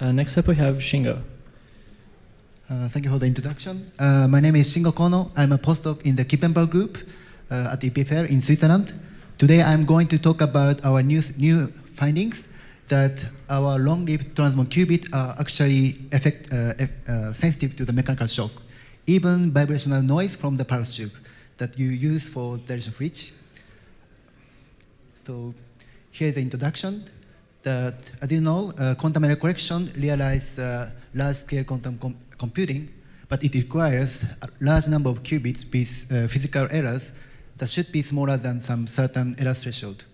Next up we have Shingo. Thank you for the introduction. My name is Shingo Kono. I'm a postdoc in the Kippenberg group at EPFL in Switzerland. Today I'm going to talk about our new findings that our long-lived transmon qubit are actually sensitive to the mechanical shock, even vibrational noise from the pulse tube that you use for dilation fridge. So here's the introduction. That, as you know, quantum error correction realizes large-scale quantum computing, but it requires a large number of qubits with physical errors that should be smaller than some certain error threshold.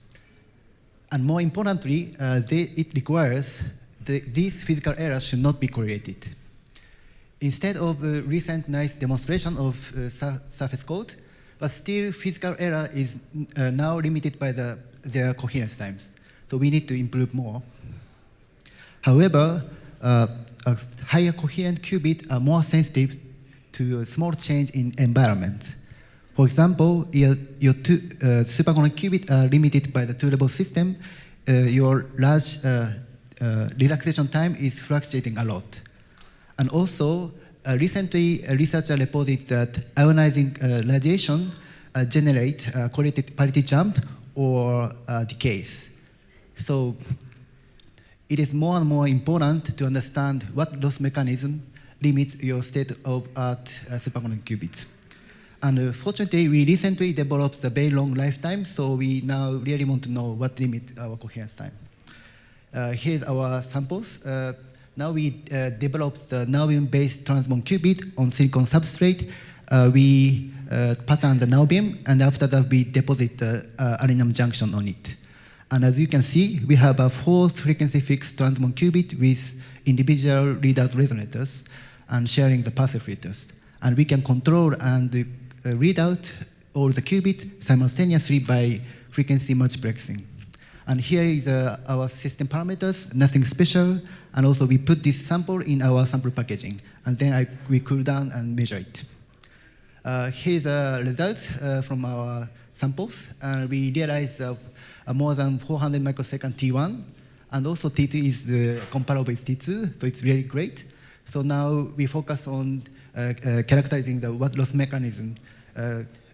And more importantly, it requires these physical errors should not be correlated. Instead of a recent nice demonstration of surface code, but still physical error is now limited by their coherence times. So we need to improve more. However, a higher coherent qubit are more sensitive to a small change in environment. For example, your two superconducting qubits are limited by the two-level system. Your large relaxation time is fluctuating a lot. And also, recently, a researcher reported that ionizing radiation generate correlated parity jump or decays. So it is more and more important to understand what loss mechanism limits your state-of-art superconducting qubits. And fortunately, we recently developed a very long lifetime, so we now really want to know what limits our coherence time. Here's our samples. Now we developed the niobium-based transmon qubit on silicon substrate. We pattern the niobium, and after that, we deposit the aluminum junction on it. And as you can see, we have a 4-frequency fixed transmon qubit with individual readout resonators and sharing the passive filters. And we can control and read out all the qubits simultaneously by frequency multiplexing. And here is our system parameters, nothing special. And also we put this sample in our sample packaging. And then we cool down and measure it. Here's the results from our samples. We realized more than 400 microsecond T1, and also T2 is comparable with T2, so it's really great. So now we focus on characterizing the what loss mechanism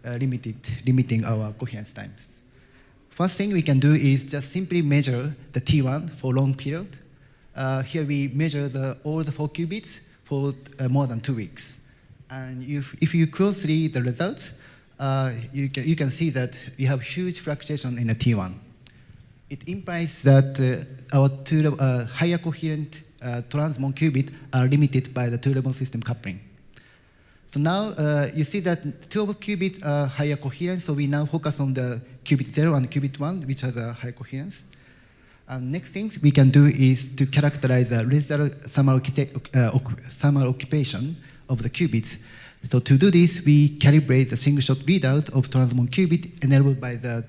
limiting our coherence times. First thing we can do is just simply measure the T1 for long period. Here we measure all the 4 qubits for more than 2 weeks. And if you closely read the results, you can see that we have huge fluctuation in the T1. It implies that our higher coherent transmon qubit are limited by the two-level system coupling. So now you see that 2 of qubits are higher coherence, so we now focus on the qubit 0 and qubit 1, which has a high coherence. And next thing we can do is to characterize the residual thermal occupation of the qubits. So to do this, we calibrate the single-shot readout of transmon qubit enabled by the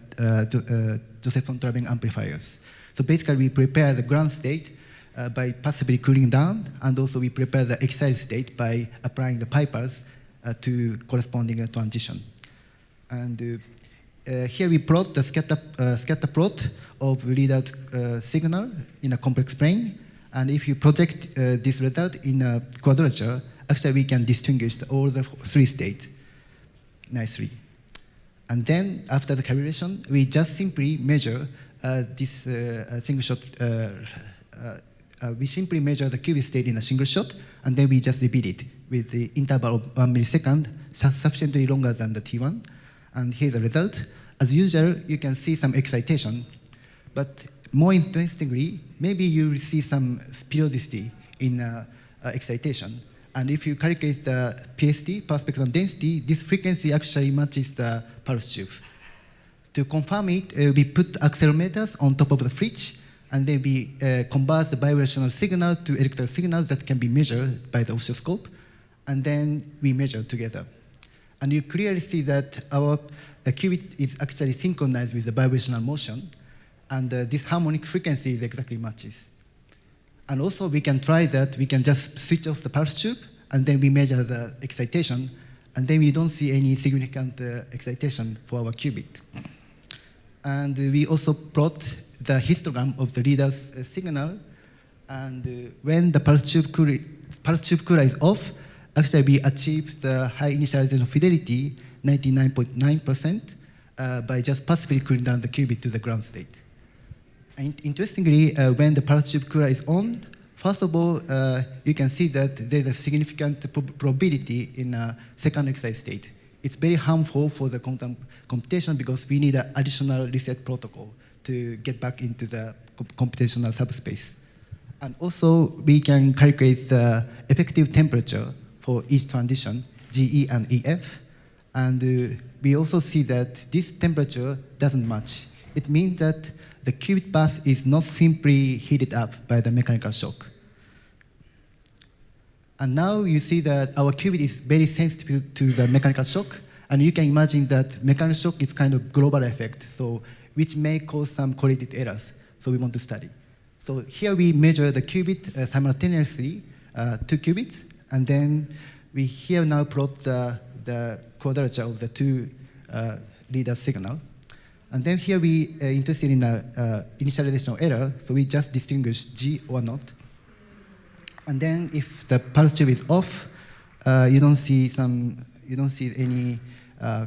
Joseph von Trapping amplifiers. So basically, we prepare the ground state by passively cooling down, and also we prepare the excited state by applying the pipers to corresponding transition. And here we plot the scatter plot of readout signal in a complex plane. And if you project this result in a quadrature, actually we can distinguish all the 3 states nicely. And then after the calibration, we just simply measure this single shot. We simply measure the qubit state in a single shot, and then we just repeat it with the interval of 1 millisecond, sufficiently longer than the T1. And here's the result. As usual, you can see some excitation, but more interestingly, maybe you will see some periodicity in excitation. And if you calculate the PST, power spectrum density, this frequency actually matches the pulse tube. To confirm it, we put accelerometers on top of the fridge, and then we convert the vibrational signal to electrical signals that can be measured by the oscilloscope, and then we measure together. And you clearly see that our qubit is actually synchronized with the vibrational motion, and this harmonic frequency is exactly matches. And also we can try that, we can just switch off the pulse tube, and then we measure the excitation, and then we don't see any significant excitation for our qubit. And we also plot the histogram of the reader's signal And when the pulse tube cooler is off, actually we achieve the high initialization fidelity, 99.9%, by just passively cooling down the qubit to the ground state. And interestingly, when the pulse tube cooler is on, first of all, you can see that there's a significant probability in a second excited state. It's very harmful for the quantum computation because we need an additional reset protocol to get back into the computational subspace. And also, we can calculate the effective temperature for each transition, GE and EF. And we also see that this temperature doesn't match. It means that the qubit path is not simply heated up by the mechanical shock. And now you see that our qubit is very sensitive to the mechanical shock. And you can imagine that mechanical shock is kind of global effect, so which may cause some correlated errors. So we want to study. So here we measure the qubit simultaneously, 2 qubits, and then we here now plot the quadrature of the 2 leader signal. And then here we are interested in initialization error, so we just distinguish G or not. And then if the pulse tube is off, you don't see any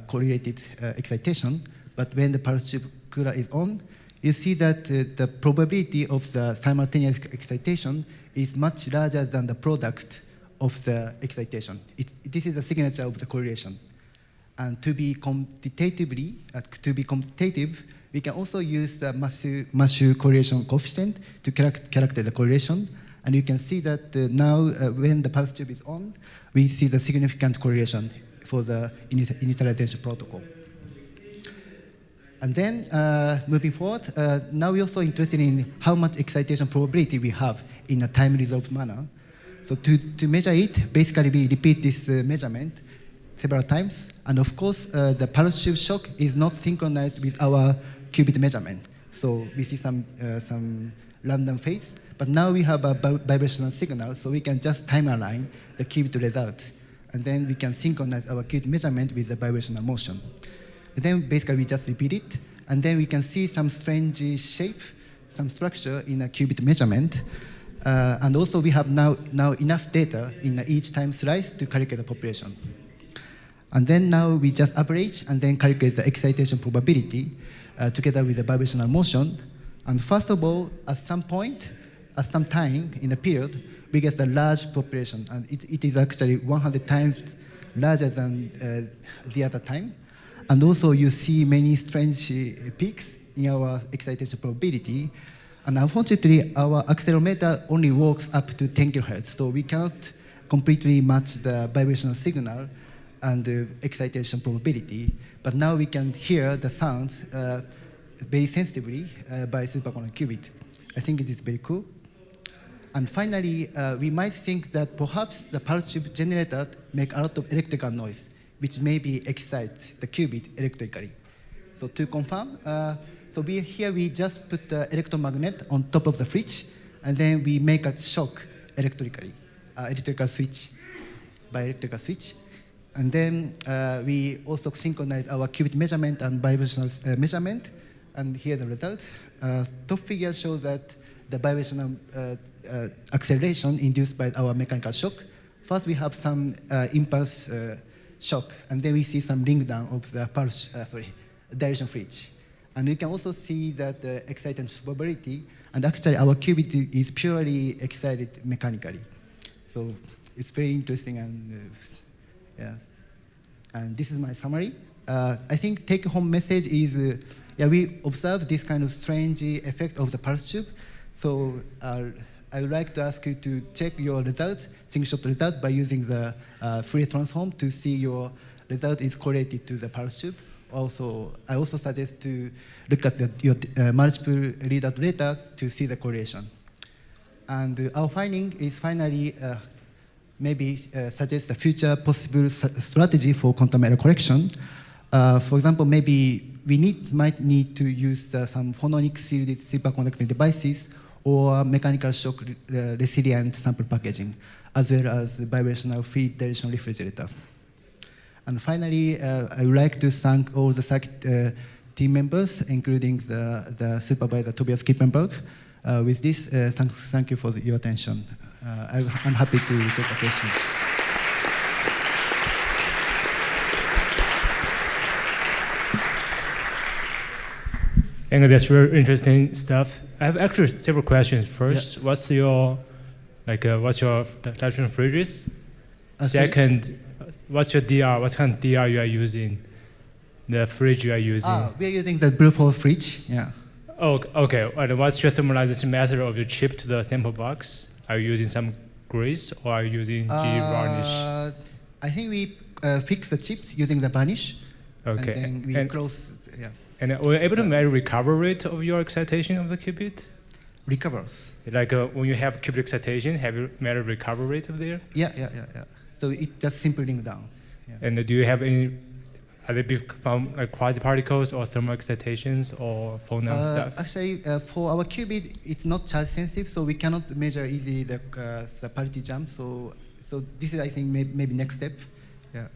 correlated excitation. But when the pulse tube cooler is on, you see that the probability of the simultaneous excitation is much larger than the product of the excitation. This is the signature of the correlation. And to be competitive, we can also use the Matthew correlation coefficient to characterize the correlation. And you can see that now, when the pulse tube is on, we see the significant correlation for the initialization protocol. And then, moving forward, now we're also interested in how much excitation probability we have in a time-resolved manner. So to measure it, basically we repeat this measurement several times. And of course, the pulse tube shock is not synchronized with our qubit measurement. So we see some random phase. But now we have a vibrational signal, so we can just time align the qubit results. And then we can synchronize our qubit measurement with the vibrational motion. And then basically we just repeat it. And then we can see some strange shape, some structure in a qubit measurement. And also we have now enough data in each time slice to calculate the population. And then now we just average and then calculate the excitation probability together with the vibrational motion. And first of all, at some point, at some time in the period, we get a large population. And it is actually 100 times larger than the other time. And also you see many strange peaks in our excitation probability. And unfortunately, our accelerometer only works up to 10 kHz. So we cannot completely match the vibrational signal and the excitation probability. But now we can hear the sounds very sensitively by superconducting qubit. I think it is very cool. And finally, we might think that perhaps the pulse tube generator make a lot of electrical noise, which maybe excite the qubit electrically. So to confirm, here we just put the electromagnet on top of the fridge, and then we make a shock electrically, electrical switch. And then we also synchronize our qubit measurement and vibrational measurement. And here the results. Top figure shows that the vibrational acceleration induced by our mechanical shock. First, we have some impulse shock, and then we see some ring down of the direction fridge. And you can also see that the excitation probability, and actually our qubit is purely excited mechanically. So it's very interesting, and yeah. And this is my summary. I think take-home message is, we observe this kind of strange effect of the pulse tube. So I would like to ask you to check your results, single-shot result, by using the Fourier transform to see your result is correlated to the pulse tube. Also, I also suggest to look at your multiple readout data to see the correlation. And our finding is finally maybe suggest a future possible strategy for quantum error correction. For example, maybe we might need to use some phononic shielded superconducting devices or mechanical shock resilient sample packaging, as well as vibrational free directional refrigerator. And finally, I would like to thank all the circuit team members, including the supervisor Tobias Kippenberg, With this, thank you for your attention. I'm happy to take a question. Thank you. That's very interesting stuff. I have actually several questions. First, what's your diffraction fridges? Second, what's your DR? What kind of DR you are using? The fridge you are using? We are using the blue hole fridge. Yeah. Oh, okay. And what's your thermalization method of your chip to the sample box? Are you using some grease or are you using G varnish? I think we fix the chips using the varnish. Okay. And then we close. Yeah. And were you able to measure recovery rate of your excitation of the qubit? Recovers. Like when you have qubit excitation, have you measured recovery rate of there? Yeah. So it just simpling down. Yeah. And do you have any, are they from like quasi-particles or thermal excitations or phonon stuff? Actually, for our qubit, it's not charge sensitive, so we cannot measure easily the parity jump. So this is, I think, maybe next step. Yeah.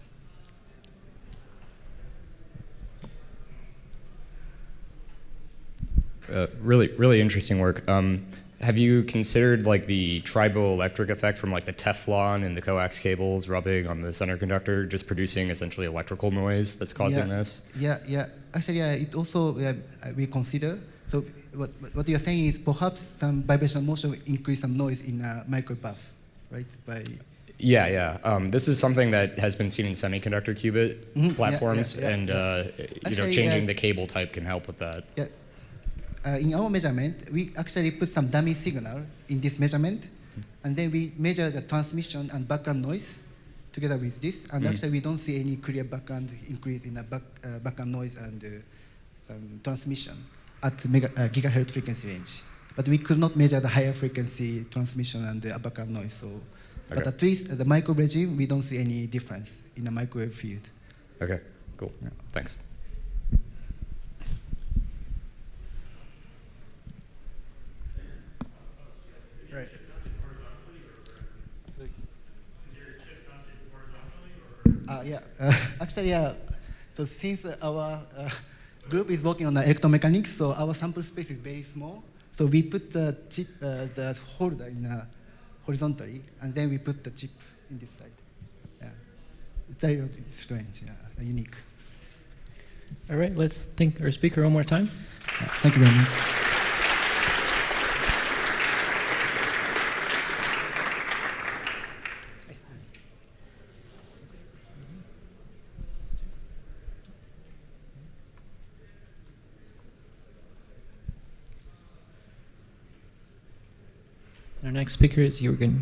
Really interesting work. Have you considered like the triboelectric effect from like the Teflon and the coax cables rubbing on the center conductor, just producing essentially electrical noise that's causing this? Yeah. Actually, it also we consider. So what you're saying is perhaps some vibrational motion increase some noise in a micropath, right? Yeah. This is something that has been seen in semiconductor qubit platforms, and actually, changing the cable type can help with that. Yeah. In our measurement, we actually put some dummy signal in this measurement, and then we measure the transmission and background noise together with this, and actually we don't see any clear background increase in the background noise and some transmission at gigahertz frequency range. But we could not measure the higher frequency transmission and the background noise. So, but at least the microwave regime, we don't see any difference in the microwave field. Okay, cool. Yeah. Thanks. Right. Actually, so since our group is working on the electromechanics, so our sample space is very small. So we put the chip, the holder in horizontally, and then we put the chip in this side. Yeah, it's very strange, unique. All right, let's thank our speaker one more time. Thank you very much. Our next speaker is Jürgen.